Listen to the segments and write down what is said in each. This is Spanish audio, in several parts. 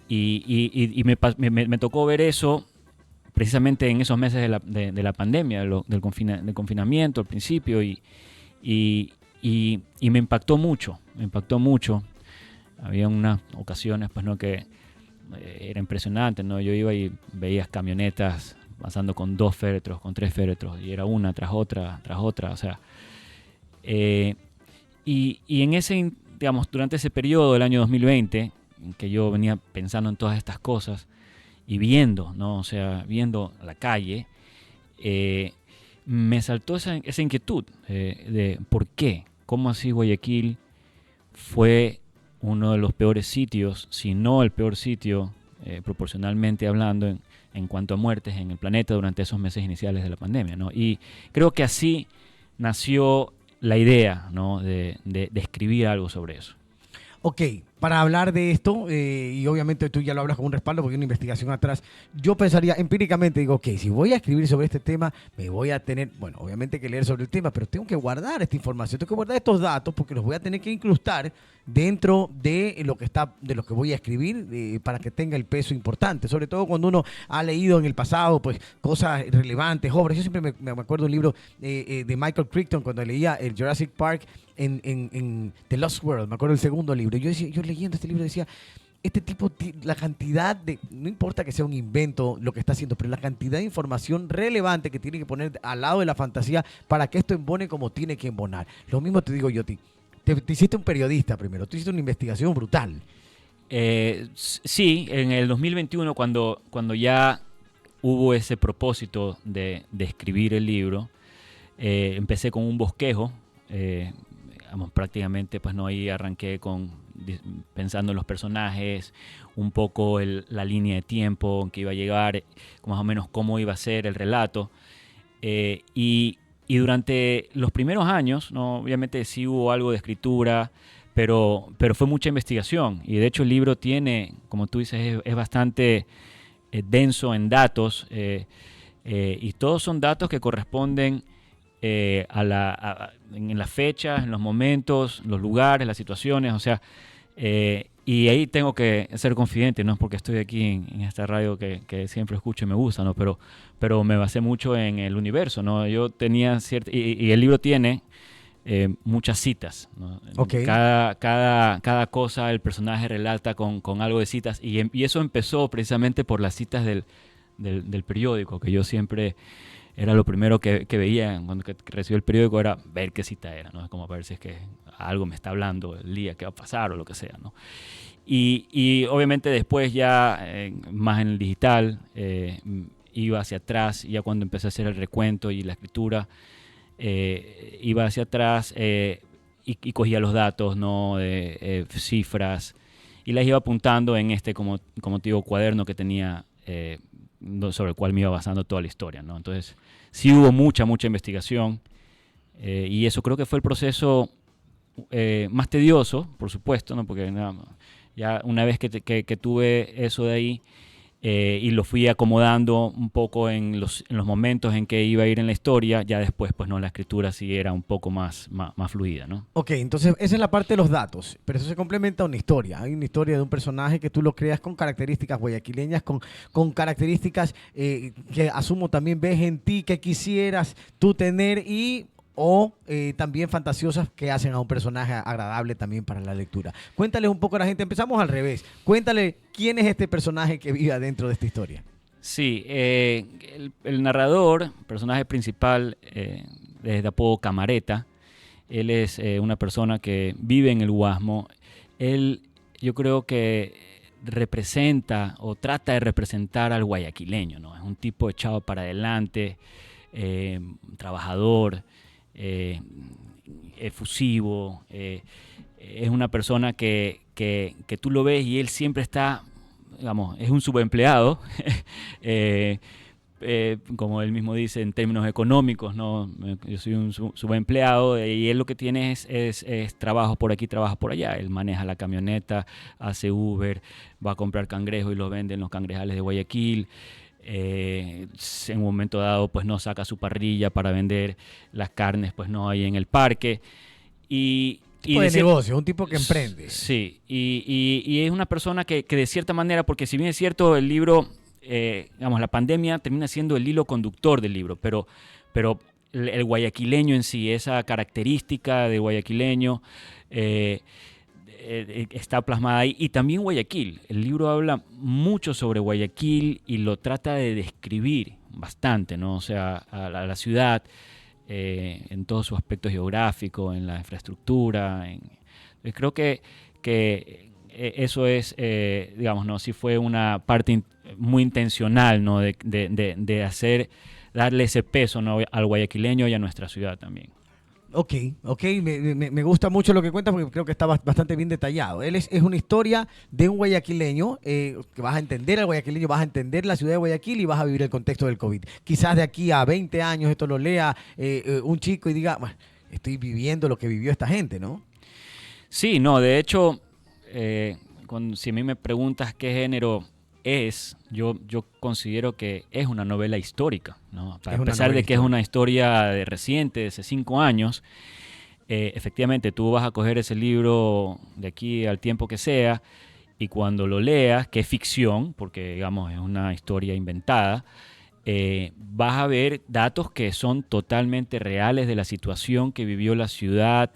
Me tocó ver eso precisamente en esos meses de la pandemia, del confinamiento al principio, y me impactó mucho, Había unas ocasiones pues, ¿no? que era impresionante, ¿no? Yo iba y veía camionetas pasando con 2 féretros, con 3 féretros, y era una tras otra, o sea. Y en ese, digamos, durante ese periodo del año 2020, en que yo venía pensando en todas estas cosas y viendo, ¿no? O sea, viendo la calle, me saltó esa inquietud de por qué, cómo así Guayaquil fue uno de los peores sitios, si no el peor sitio, proporcionalmente hablando, en cuanto a muertes en el planeta durante esos meses iniciales de la pandemia, ¿no? Y creo que así nació la idea, ¿no? de escribir algo sobre eso. Ok, para hablar de esto, y obviamente tú ya lo hablas con un respaldo porque hay una investigación atrás, yo pensaría empíricamente, digo, ok, si voy a escribir sobre este tema, me voy a tener, bueno, obviamente que leer sobre el tema, pero tengo que guardar esta información, tengo que guardar estos datos porque los voy a tener que incrustar dentro de lo que está, de lo que voy a escribir para que tenga el peso importante, sobre todo cuando uno ha leído en el pasado pues cosas relevantes, obras. Yo siempre me acuerdo un libro de Michael Crichton cuando leía el Jurassic Park en The Lost World, me acuerdo el segundo libro. Yo leyendo este libro decía, este tipo, la cantidad de, no importa que sea un invento lo que está haciendo, pero la cantidad de información relevante que tiene que poner al lado de la fantasía para que esto embone como tiene que embonar. Lo mismo te digo yo a ti. Te hiciste un periodista primero, tú hiciste una investigación brutal. Sí, en el 2021, cuando ya hubo ese propósito de escribir el libro, empecé con un bosquejo. Prácticamente pues no, ahí arranqué pensando en los personajes, un poco la línea de tiempo en que iba a llegar, más o menos cómo iba a ser el relato, y durante los primeros años, ¿no? Obviamente sí hubo algo de escritura, pero fue mucha investigación, y de hecho el libro tiene, como tú dices, es bastante denso en datos, y todos son datos que corresponden en las fechas, en los momentos, los lugares, las situaciones, o sea, y ahí tengo que ser confidente, no es porque estoy aquí en esta radio que siempre escucho y me gusta, ¿no? Pero me basé mucho en el universo, ¿no? Yo tenía y el libro tiene muchas citas, ¿no? Ok. Cada cosa el personaje relata con algo de citas, y eso empezó precisamente por las citas del periódico, que yo siempre era lo primero que veía cuando recibí el periódico, era ver qué cita era, ¿no? Es como ver si es que algo me está hablando el día que va a pasar o lo que sea, ¿no? Y obviamente después ya, más en el digital, iba hacia atrás, ya cuando empecé a hacer el recuento y la escritura, iba hacia atrás, y cogía los datos, ¿no? De cifras, y las iba apuntando en como te digo, cuaderno que tenía, sobre el cual me iba basando toda la historia, ¿no? Entonces, sí hubo mucha investigación, y eso creo que fue el proceso más tedioso, por supuesto, ¿no? Porque ya una vez que tuve eso de ahí, y lo fui acomodando un poco en los momentos en que iba a ir en la historia, ya después, pues no, la escritura sí era un poco más fluida, ¿no? Ok, entonces esa es la parte de los datos, pero eso se complementa a una historia. Hay una historia de un personaje que tú lo creas con características guayaquileñas, con características que asumo también ves en ti que quisieras tú tener o también fantasiosas que hacen a un personaje agradable también para la lectura. Cuéntales un poco a la gente, empezamos al revés. Cuéntale quién es este personaje que vive adentro de esta historia. Sí, el narrador, personaje principal, es de apodo Camareta. Él es una persona que vive en el Guasmo. Él, yo creo que representa o trata de representar al guayaquileño, ¿no? Es un tipo echado para adelante, trabajador, efusivo. Es una persona que tú lo ves y él siempre está, digamos, es un subempleado, eh, como él mismo dice en términos económicos, ¿no? Yo soy un subempleado, y él lo que tiene es trabajo por aquí, trabajo por allá. Él maneja la camioneta, hace Uber, va a comprar cangrejos y los vende en los cangrejales de Guayaquil. En un momento dado pues no saca su parrilla para vender las carnes, pues no, ahí en el parque, y tipo de negocio, un tipo que emprende. Sí, y es una persona que de cierta manera, porque si bien es cierto, el libro, digamos, la pandemia termina siendo el hilo conductor del libro, pero el guayaquileño en sí, esa característica de guayaquileño está plasmada ahí. Y también Guayaquil. El libro habla mucho sobre Guayaquil y lo trata de describir bastante, ¿no? O sea, a la ciudad en todo su aspecto geográfico, en la infraestructura. Creo que eso es, digamos, ¿no? Sí fue una parte muy intencional, ¿no? De hacer, darle ese peso, ¿no? Al guayaquileño y a nuestra ciudad también. Ok, me gusta mucho lo que cuentas porque creo que está bastante bien detallado. Es una historia de un guayaquileño, que vas a entender al guayaquileño, vas a entender la ciudad de Guayaquil y vas a vivir el contexto del COVID. Quizás de aquí a 20 años esto lo lea un chico y diga, bueno, estoy viviendo lo que vivió esta gente, ¿no? Sí, no, de hecho, si a mí me preguntas qué género es, yo considero que es una novela histórica, ¿no? A pesar de que es una historia reciente, de hace 5 años, efectivamente tú vas a coger ese libro de aquí al tiempo que sea y cuando lo leas, que es ficción, porque digamos es una historia inventada, vas a ver datos que son totalmente reales de la situación que vivió la ciudad,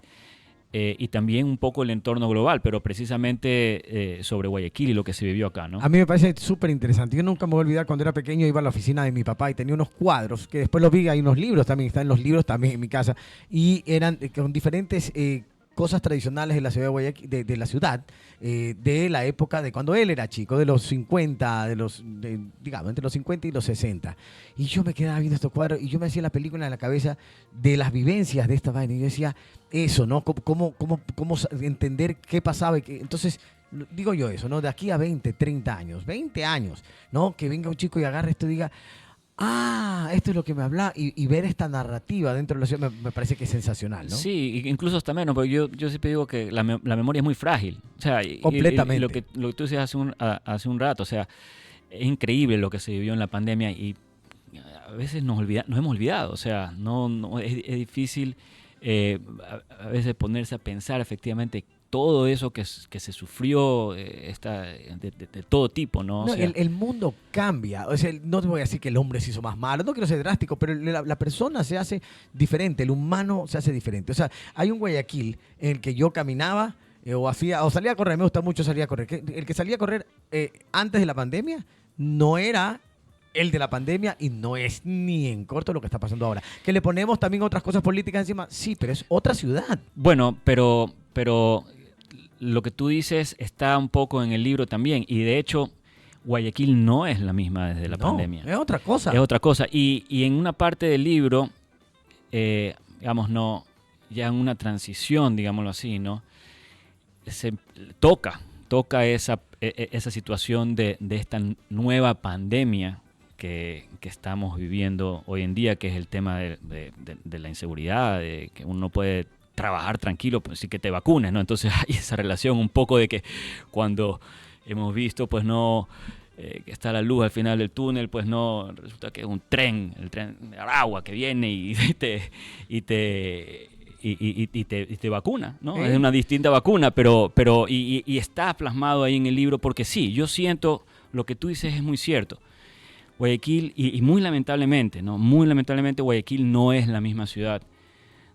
y también un poco el entorno global, pero precisamente sobre Guayaquil y lo que se vivió acá, ¿no? A mí me parece súper interesante. Yo nunca me voy a olvidar cuando era pequeño, iba a la oficina de mi papá y tenía unos cuadros, que después los vi, hay unos libros también, están los libros también en mi casa, y eran con diferentes cosas tradicionales de la ciudad de Guayaquil, de la ciudad, de la época de cuando él era chico, de los 50, digamos, entre los 50 y los 60. Y yo me quedaba viendo estos cuadros y yo me hacía la película en la cabeza de las vivencias de esta vaina. Y yo decía, eso, ¿no? ¿Cómo entender qué pasaba? Entonces, digo yo eso, ¿no? De aquí a 20, 30 años, 20 años, ¿no? Que venga un chico y agarre esto y diga, esto es lo que me habla, y ver esta narrativa dentro de la ciudad me parece que es sensacional, ¿no? Sí, incluso hasta menos, porque yo siempre digo que la memoria es muy frágil. O sea, completamente. Y lo que tú decías hace un rato, o sea, es increíble lo que se vivió en la pandemia y a veces nos hemos olvidado, o sea, es difícil a veces ponerse a pensar efectivamente todo eso que se sufrió de todo tipo, ¿no? O sea, el mundo cambia. O sea, no te voy a decir que el hombre se hizo más malo, no quiero ser drástico, pero la persona se hace diferente, el humano se hace diferente. O sea, hay un Guayaquil en el que yo caminaba o salía a correr, me gusta mucho salir a correr. El que salía a correr antes de la pandemia no era el de la pandemia y no es ni en corto lo que está pasando ahora. Que le ponemos también otras cosas políticas encima, sí, pero es otra ciudad. Bueno, pero lo que tú dices está un poco en el libro también y de hecho Guayaquil no es la misma desde la pandemia. Es otra cosa. Es otra cosa. Y en una parte del libro, digamos, no, ya en una transición, digámoslo así, ¿no? Se toca esa situación de esta nueva pandemia que estamos viviendo hoy en día, que es el tema de la inseguridad, de que uno no puede trabajar tranquilo, pues sí que te vacunes, ¿no? Entonces hay esa relación un poco de que cuando hemos visto, pues no, que está la luz al final del túnel, pues no, resulta que es el tren de Aragua que viene y te vacuna, ¿no? Es una distinta vacuna, pero está plasmado ahí en el libro porque sí, yo siento, lo que tú dices es muy cierto. Guayaquil, y muy lamentablemente, ¿no? Muy lamentablemente Guayaquil no es la misma ciudad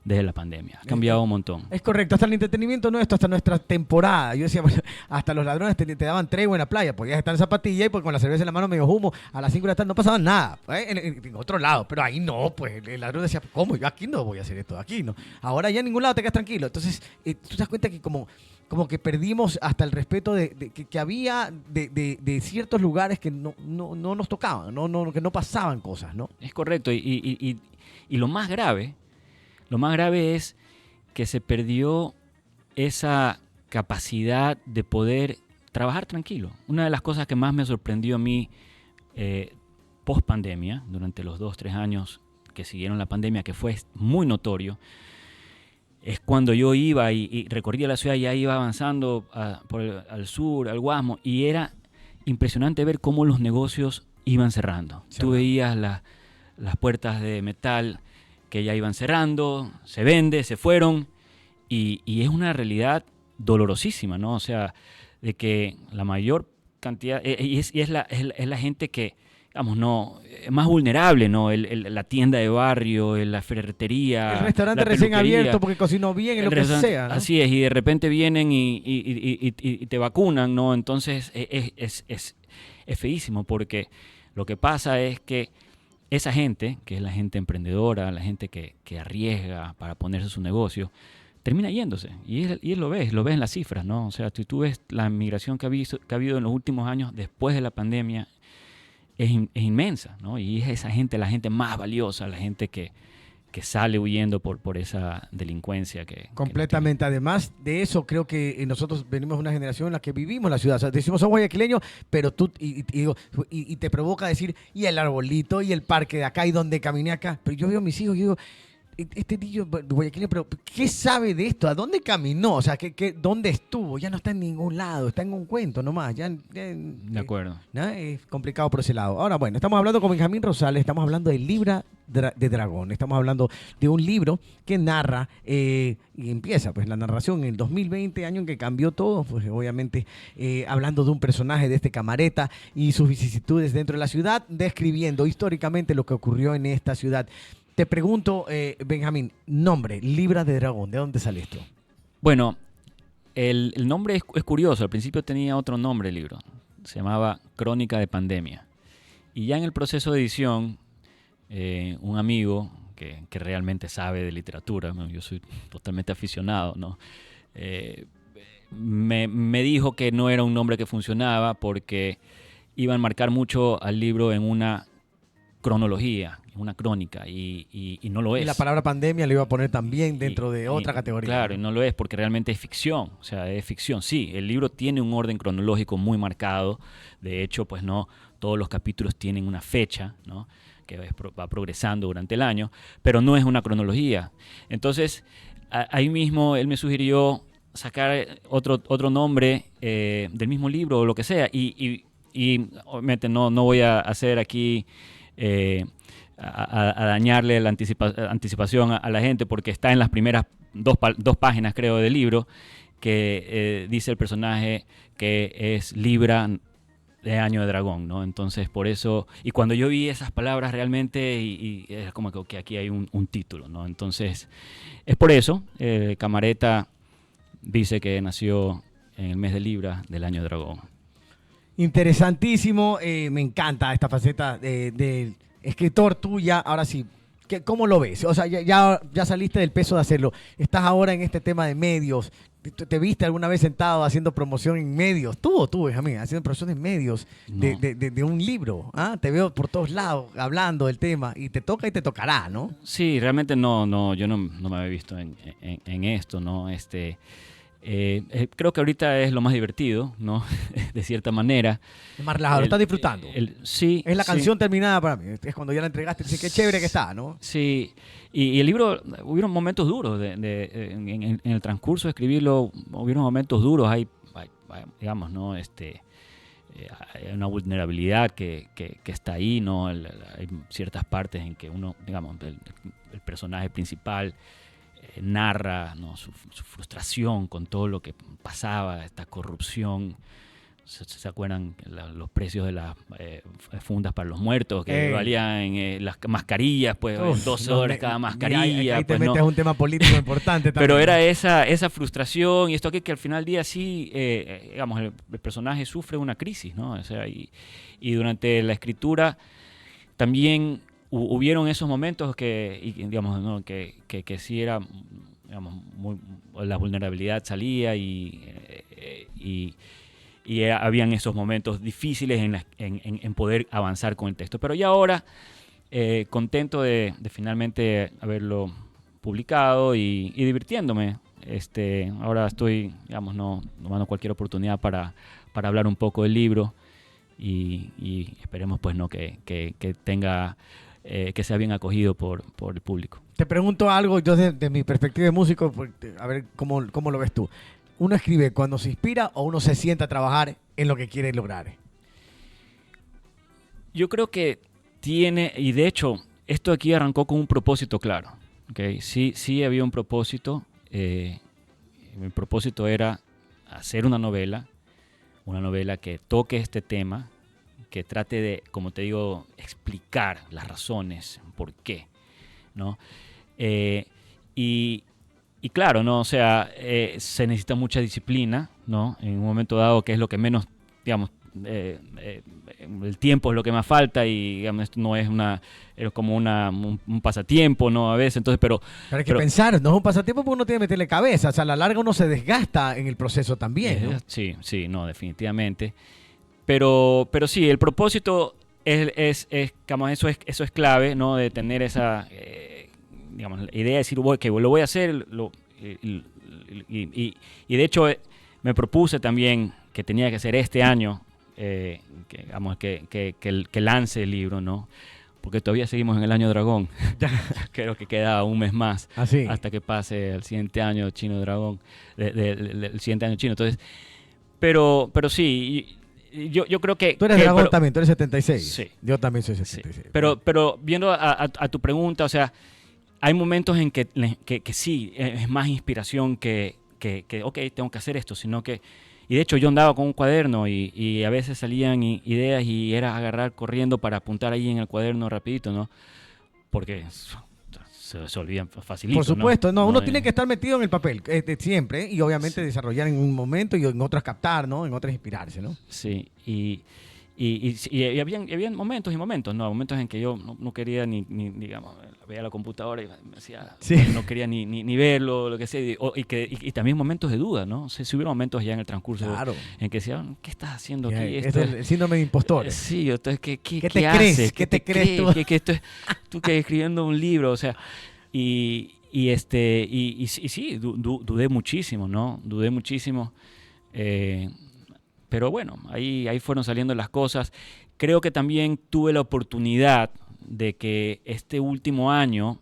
desde la pandemia. Ha cambiado un montón. Es correcto, hasta el entretenimiento nuestro, hasta nuestra temporada. Yo decía, bueno, hasta los ladrones te daban tregua en la playa, podías estar en zapatilla y pues con la cerveza en la mano medio humo, a las 5 de la tarde no pasaba nada, en otro lado, pero ahí no, pues el ladrón decía, ¿cómo? Yo aquí no voy a hacer esto, aquí no. Ahora ya en ningún lado te quedas tranquilo. Entonces, tú te das cuenta que como que perdimos hasta el respeto que había de ciertos lugares que no nos tocaban, que no pasaban cosas, ¿no? Es correcto, y lo más grave es que se perdió esa capacidad de poder trabajar tranquilo. Una de las cosas que más me sorprendió a mí post pandemia, durante los 2-3 años que siguieron la pandemia, que fue muy notorio, es cuando yo iba y recorría la ciudad, ya iba avanzando al sur, al Guasmo, y era impresionante ver cómo los negocios iban cerrando. Sí. Tú veías las puertas de metal que ya iban cerrando, se fueron, y es una realidad dolorosísima, ¿no? O sea, de que la mayor cantidad, es la gente que, digamos, no, es más vulnerable, ¿no? La tienda de barrio, la ferretería, El restaurante la recién peluquería, abierto porque cocinó bien, en el lo que restaurante, sea, ¿no? así es, y de repente vienen y te vacunan, ¿no? Entonces es feísimo porque lo que pasa es que esa gente, que es la gente emprendedora, la gente que arriesga para ponerse su negocio, termina yéndose. Y lo ves en las cifras, ¿no? O sea, si tú ves la migración que ha habido en los últimos años después de la pandemia, es inmensa, ¿no? Y es esa gente, la gente más valiosa, la gente que sale huyendo por esa delincuencia que Completamente. Además de eso, creo que nosotros venimos de una generación en la que vivimos la ciudad. O sea, decimos somos guayaquileños, pero tú y te provoca decir, y el arbolito, y el parque de acá, y donde caminé acá. Pero yo veo a mis hijos y digo, este niño guayaquileño, pero ¿qué sabe de esto? ¿A dónde caminó? O sea, ¿dónde estuvo? Ya no está en ningún lado, está en un cuento nomás. De acuerdo. ¿No? Es complicado por ese lado. Ahora, bueno, estamos hablando con Benjamín Rosales, estamos hablando de Libra de Dragón. Estamos hablando de un libro que narra y empieza pues la narración en el 2020, año en que cambió todo, pues obviamente hablando de un personaje de este Camareta y sus vicisitudes dentro de la ciudad, describiendo históricamente lo que ocurrió en esta ciudad. Te pregunto, Benjamín, nombre, Libra de Dragón, ¿de dónde sale esto? Bueno, el nombre es curioso. Al principio tenía otro nombre el libro. Se llamaba Crónica de Pandemia. Y ya en el proceso de edición, un amigo que realmente sabe de literatura, ¿no? Yo soy totalmente aficionado, ¿no? Me dijo que no era un nombre que funcionaba porque iba a enmarcar mucho al libro en una cronología, una crónica, y no lo es. Y la palabra pandemia le iba a poner también dentro de otra categoría. Claro, y no lo es porque realmente es ficción, o sea, es ficción. Sí, el libro tiene un orden cronológico muy marcado, de hecho, pues no, todos los capítulos tienen una fecha, ¿no? Que va progresando durante el año, pero no es una cronología. Entonces, ahí mismo él me sugirió sacar otro nombre del mismo libro o lo que sea, y obviamente no voy a hacer aquí a dañarle la anticipación a la gente porque está en las primeras dos páginas, creo, del libro, que dice el personaje que es Libra de Año de Dragón, ¿no? Entonces, por eso, y cuando yo vi esas palabras realmente, y es como que aquí hay un título, ¿no? Entonces, es por eso, Camareta dice que nació en el mes de Libra del Año de Dragón. Interesantísimo, me encanta esta faceta de escritor tuya. Ahora sí, ¿cómo lo ves? O sea, ya saliste del peso de hacerlo. Estás ahora en este tema de medios. ¿Te viste alguna vez sentado haciendo promoción en medios? Tú, Benjamín, haciendo promoción en medios No. de un libro. ¿Ah? Te veo por todos lados hablando del tema y te toca y te tocará, ¿no? Sí, realmente no, yo no me había visto en esto, ¿no? Creo que ahorita es lo más divertido, ¿no? De cierta manera. Más relajado, lo estás disfrutando. Sí. Es la sí. canción terminada para mí. Es cuando ya la entregaste, dices qué chévere que está, ¿no? Sí, y el libro, hubieron momentos duros en el transcurso de escribirlo, hubieron momentos duros, hay digamos, ¿no? Hay una vulnerabilidad que está ahí, ¿no? Hay ciertas partes en que uno, digamos, el personaje principal narra, ¿no? su frustración con todo lo que pasaba, esta corrupción. ¿Se acuerdan los precios de las fundas para los muertos que valían las mascarillas, pues $12 cada mascarilla? Ahí te pues, metes no. a un tema político importante también. Pero era esa frustración y esto que al final del día sí, digamos, el personaje sufre una crisis, ¿no? O sea, y durante la escritura también hubieron esos momentos digamos, ¿no? que sí era, digamos, la vulnerabilidad salía y habían esos momentos difíciles en poder avanzar con el texto. Pero ya ahora, contento de finalmente haberlo publicado y divirtiéndome. Ahora estoy, digamos, no tomando cualquier oportunidad para hablar un poco del libro y esperemos pues no que tenga que sea bien acogido por el público. Te pregunto algo, yo desde mi perspectiva de músico, a ver cómo lo ves tú. ¿Uno escribe cuando se inspira o uno se sienta a trabajar en lo que quiere lograr? Yo creo que tiene, y de hecho, esto aquí arrancó con un propósito claro. ¿Okay? Sí había un propósito Mi propósito era hacer una novela que toque este tema, que trate de, como te digo, explicar las razones, por qué, ¿no? Y claro, ¿no? O sea, se necesita mucha disciplina, ¿no? En un momento dado, que es lo que menos, digamos, el tiempo es lo que más falta y digamos, esto no es es como un pasatiempo, ¿no? A veces, entonces, Pero hay que pensar, no es un pasatiempo porque uno tiene que meterle cabeza, o sea, a la larga uno se desgasta en el proceso también, ¿no? Sí, no, definitivamente. Pero sí, el propósito digamos, eso es clave, ¿no? De tener esa, digamos, la idea de decir, que lo voy a hacer, y de hecho me propuse también que tenía que ser este año, digamos, que lance el libro, ¿no? Porque todavía seguimos en el año dragón. Creo que queda un mes más hasta que pase el siguiente año chino dragón, el siguiente año chino. Entonces, pero sí, yo creo que... Tú eres dragón también, tú eres 76. Sí. Yo también soy 76. Sí. Pero viendo a tu pregunta, o sea, hay momentos en que sí, es más inspiración que ok, tengo que hacer esto, sino que... Y de hecho yo andaba con un cuaderno y a veces salían ideas y era agarrar corriendo para apuntar ahí en el cuaderno rapidito, ¿no? Porque se olvidan facilito. Por supuesto, no, uno no, tiene que estar metido en el papel, siempre, y obviamente desarrollar en un momento y en otras captar, ¿no? En otras inspirarse, ¿no? Sí, y habían momentos y momentos, ¿no? Momentos en que yo no quería ni digamos, veía la computadora y me decía, no quería ni verlo, lo que sea, y también momentos de duda, ¿no? O sea, si hubiera momentos ya en el transcurso en que decía, ¿qué estás haciendo aquí? Esto es el síndrome de impostor. Sí, entonces, ¿qué te haces? ¿Qué te crees tú? Tú que escribiendo un libro, o sea, y sí, dudé muchísimo, ¿no? Dudé muchísimo. Pero bueno, ahí fueron saliendo las cosas. Creo que también tuve la oportunidad de que este último año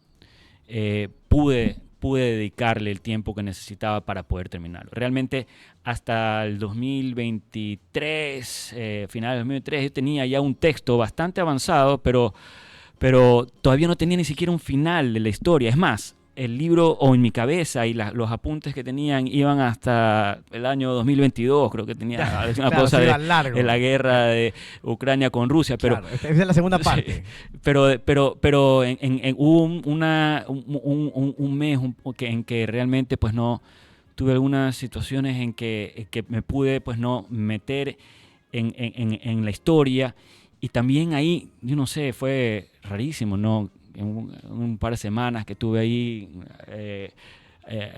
pude dedicarle el tiempo que necesitaba para poder terminarlo. Realmente hasta el 2023, final del 2023, yo tenía ya un texto bastante avanzado, pero todavía no tenía ni siquiera un final de la historia. Es más, el libro, o en mi cabeza, y los apuntes que tenían iban hasta el año 2022, creo que tenía una cosa de la guerra de Ucrania con Rusia. Pero, claro, esa es la segunda parte. Pero hubo un mes en que realmente pues no tuve algunas situaciones en que me pude pues no meter en la historia, y también ahí, yo no sé, fue rarísimo, ¿no? En un par de semanas que estuve ahí,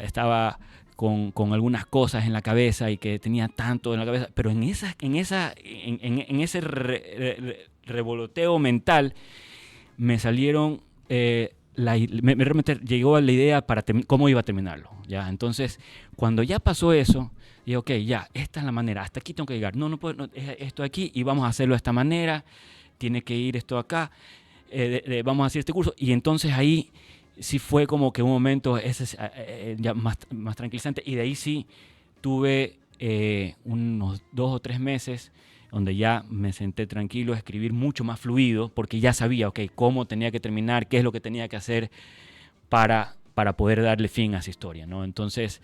estaba con algunas cosas en la cabeza y que tenía tanto en la cabeza, pero en ese revoloteo mental me salieron, realmente llegó a la idea para cómo iba a terminarlo, ¿ya? Entonces, cuando ya pasó eso, dije, ok, ya, esta es la manera, hasta aquí tengo que llegar, no puedo, esto aquí, y vamos a hacerlo de esta manera, tiene que ir esto acá, vamos a hacer este curso. Y entonces ahí sí fue como que un momento ya más tranquilizante, y de ahí sí tuve unos 2 o 3 meses donde ya me senté tranquilo a escribir mucho más fluido, porque ya sabía, ok, cómo tenía que terminar, qué es lo que tenía que hacer para poder darle fin a esa historia, ¿no? Entonces,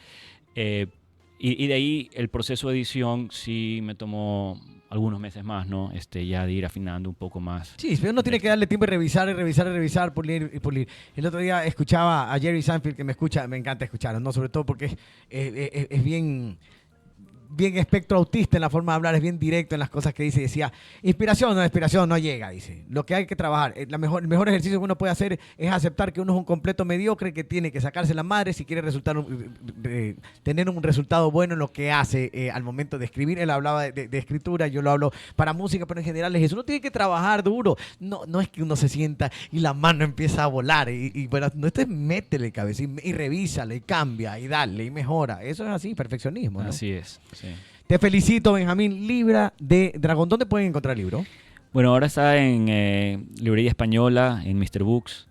y de ahí el proceso de edición sí me tomó algunos meses más, ¿no? Ya de ir afinando un poco más. Sí, pero uno tiene que darle tiempo y revisar, pulir y pulir. El otro día escuchaba a Jerry Seinfeld, que me encanta escucharlo, ¿no? Sobre todo porque es bien espectro autista en la forma de hablar, es bien directo en las cosas que dice. Decía, inspiración no llega, dice. Lo que hay que trabajar, el mejor ejercicio que uno puede hacer es aceptar que uno es un completo mediocre, que tiene que sacarse la madre si quiere tener un resultado bueno en lo que hace al momento de escribir. Él hablaba de escritura, yo lo hablo para música, pero en general es eso. Uno tiene que trabajar duro. No es que uno se sienta y la mano empieza a volar. Bueno, no, esto es métele cabeza y revísale, y cambia, y dale, y mejora. Eso es así, perfeccionismo, ¿no? Así es. Sí. Te felicito, Benjamín Libra de Dragón. ¿Dónde pueden encontrar el libro? Bueno, ahora está en Librería Española, en Mr. Books,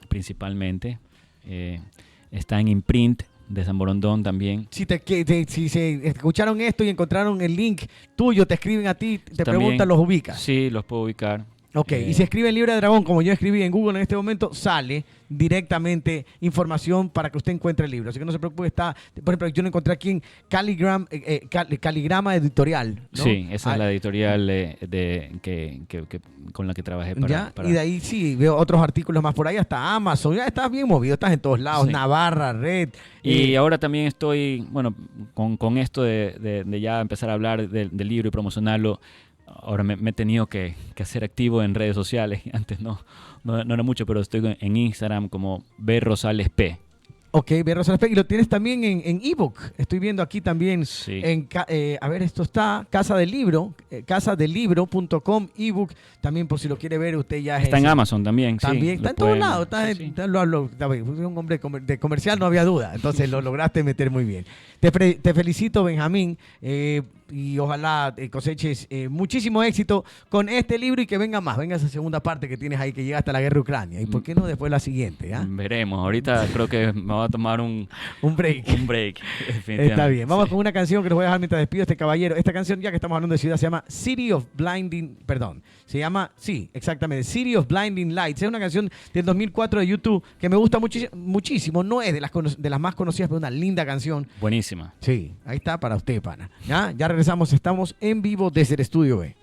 principalmente. Está en Imprint de San Borondón también. Si se escucharon esto y encontraron el link tuyo, te escriben a ti, te también, preguntan, ¿los ubicas? Sí, los puedo ubicar. Ok, y si escribe Libra de Dragón, como yo escribí en Google en este momento, sale directamente información para que usted encuentre el libro. Así que no se preocupe, está, por ejemplo, yo lo encontré aquí en Caligrama Editorial, ¿no? Sí, esa es la editorial con la que trabajé para... Y de ahí sí, veo otros artículos más por ahí, hasta Amazon, ya estás bien movido, estás en todos lados, Sí. Navarra, Red. Y ahora también estoy, bueno, con esto de ya empezar a hablar del libro y promocionarlo. Ahora me he tenido que hacer activo en redes sociales. Antes no era mucho, pero estoy en Instagram como B. Rosales P. Ok, ve Rosales P. Y lo tienes también en ebook. Estoy viendo aquí también. Sí. A ver, esto está Casa del Libro, casadelibro.com, ebook. También por si lo quiere ver, usted ya Está en Amazon también. También sí, está lo en todos pueden- lados. sí. Un hombre de comercial, no había duda. Entonces lo lograste meter muy bien. Te felicito, Benjamín. Y ojalá coseches muchísimo éxito con este libro y que venga más. Venga esa segunda parte que tienes ahí que llega hasta la guerra de Ucrania. ¿Y por qué no después la siguiente? Veremos. Ahorita creo que me va a tomar un break. definitivamente. Está bien. Vamos Sí. con una canción que les voy a dejar mientras despido a este caballero. Esta canción, ya que estamos hablando de ciudad, se llama City of Blinding. Perdón. Se llama, sí, exactamente, City of Blinding Lights. Es una canción del 2004 de YouTube que me gusta muchísimo. No es de las más conocidas, pero una linda canción. Buenísima. Sí, ahí está para usted, pana. Ya regresamos. Estamos en vivo desde el estudio B.